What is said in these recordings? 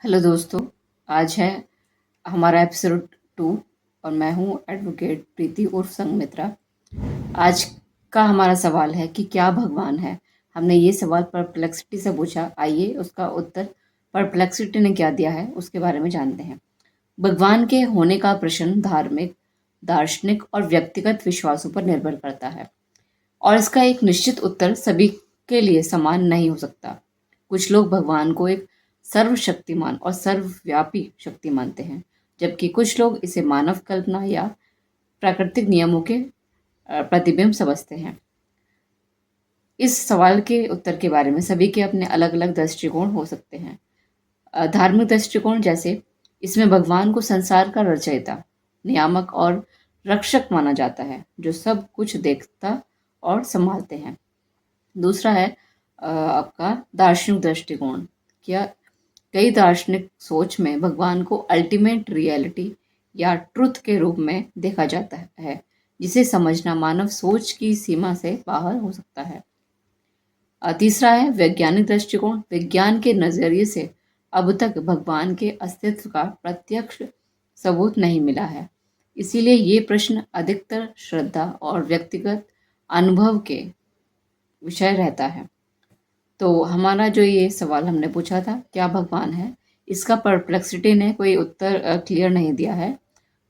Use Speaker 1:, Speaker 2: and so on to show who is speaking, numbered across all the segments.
Speaker 1: Hello दोस्तों। आज है हमारा एपिसोड 2 और मैं हूँ एडवोकेट प्रीति उर्फ संघमित्रा। आज का हमारा सवाल है कि क्या भगवान है। हमने ये सवाल परप्लेक्सिटी से पूछा। आइए उसका उत्तर परप्लेक्सिटी ने क्या दिया है उसके बारे में जानते हैं। भगवान के होने का प्रश्न धार्मिक, दार्शनिक और व्यक्तिगत विश्वासों पर निर्भर करता है और इसका एक निश्चित उत्तर सभी के लिए समान नहीं हो सकता। कुछ लोग भगवान को एक सर्वशक्तिमान और सर्वव्यापी शक्ति मानते हैं, जबकि कुछ लोग इसे मानव कल्पना या प्राकृतिक नियमों के प्रतिबिंब समझते हैं। इस सवाल के उत्तर के बारे में सभी के अपने अलग अलग दृष्टिकोण हो सकते हैं। धार्मिक दृष्टिकोण जैसे इसमें भगवान को संसार का रचयिता, नियामक और रक्षक माना जाता है, जो सब कुछ देखता और संभालते हैं। दूसरा है आपका दार्शनिक दृष्टिकोण। क्या कई दार्शनिक सोच में भगवान को अल्टीमेट रियलिटी या ट्रुथ के रूप में देखा जाता है, जिसे समझना मानव सोच की सीमा से बाहर हो सकता है। तीसरा है वैज्ञानिक दृष्टिकोण। विज्ञान के नज़रिए से अब तक भगवान के अस्तित्व का प्रत्यक्ष सबूत नहीं मिला है, इसीलिए ये प्रश्न अधिकतर श्रद्धा और व्यक्तिगत अनुभव के विषय रहता है। तो हमारा जो ये सवाल हमने पूछा था, क्या भगवान है, इसका परप्लेक्सिटी ने कोई उत्तर क्लियर नहीं दिया है।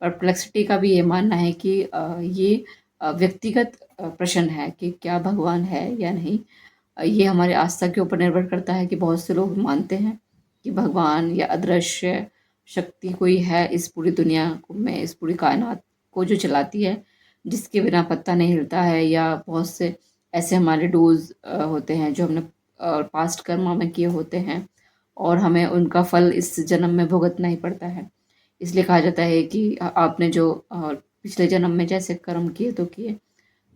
Speaker 1: परप्लेक्सिटी का भी ये मानना है कि ये व्यक्तिगत प्रश्न है कि क्या भगवान है या नहीं। ये हमारे आस्था के ऊपर निर्भर करता है कि बहुत से लोग मानते हैं कि भगवान या अदृश्य शक्ति कोई है इस पूरी दुनिया में, इस पूरी कायनात को जो चलाती है, जिसके बिना पत्ता नहीं हिलता है। या बहुत से ऐसे हमारे डूज होते हैं जो हमने पास्ट कर्मों में किए होते हैं और हमें उनका फल इस जन्म में भुगतना ही पड़ता है। इसलिए कहा जाता है कि आपने जो पिछले जन्म में जैसे कर्म किए तो किए,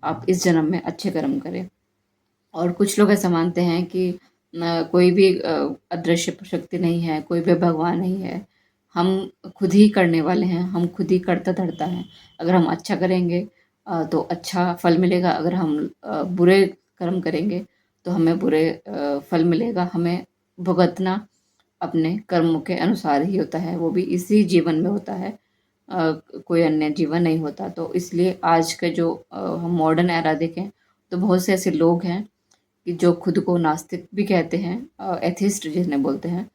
Speaker 1: आप इस जन्म में अच्छे कर्म करें। और कुछ लोग ऐसा मानते हैं कि कोई भी अदृश्य शक्ति नहीं है, कोई भी भगवान नहीं है, हम खुद ही करने वाले हैं, हम खुद ही करता धरता है। अगर हम अच्छा करेंगे तो अच्छा फल मिलेगा, अगर हम बुरे कर्म करेंगे तो हमें बुरे फल मिलेगा। हमें भुगतना अपने कर्मों के अनुसार ही होता है, वो भी इसी जीवन में होता है, कोई अन्य जीवन नहीं होता। तो इसलिए आज के जो हम मॉडर्न एरा देखें तो बहुत से ऐसे लोग हैं कि जो खुद को नास्तिक भी कहते हैं, एथिस्ट जिन्हें बोलते हैं,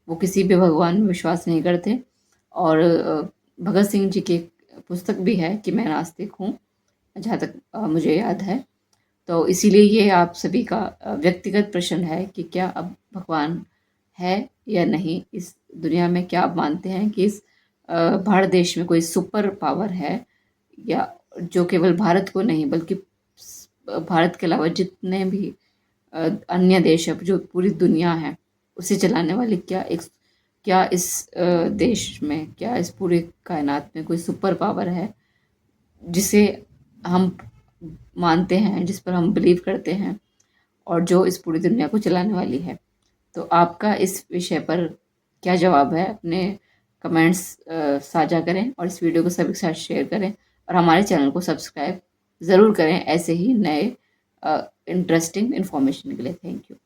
Speaker 1: वो किसी भी भगवान में विश्वास नहीं करते। और भगत सिंह जी की एक पुस्तक भी है कि मैं नास्तिक हूँ, जहाँ तक मुझे याद है। तो इसीलिए ये आप सभी का व्यक्तिगत प्रश्न है कि क्या अब भगवान है या नहीं। इस दुनिया में क्या आप मानते हैं कि इस भारत देश में कोई सुपर पावर है, या जो केवल भारत को नहीं बल्कि भारत के अलावा जितने भी अन्य देश अब जो पूरी दुनिया है उसे चलाने वाली क्या इस देश में, क्या इस पूरे कायनात में कोई सुपर पावर है जिसे हम मानते हैं, जिस पर हम बिलीव करते हैं और जो इस पूरी दुनिया को चलाने वाली है। तो आपका इस विषय पर क्या जवाब है, अपने कमेंट्स साझा करें और इस वीडियो को सभी के साथ शेयर करें और हमारे चैनल को सब्सक्राइब ज़रूर करें ऐसे ही नए इंटरेस्टिंग इन्फॉर्मेशन के लिए। Thank you.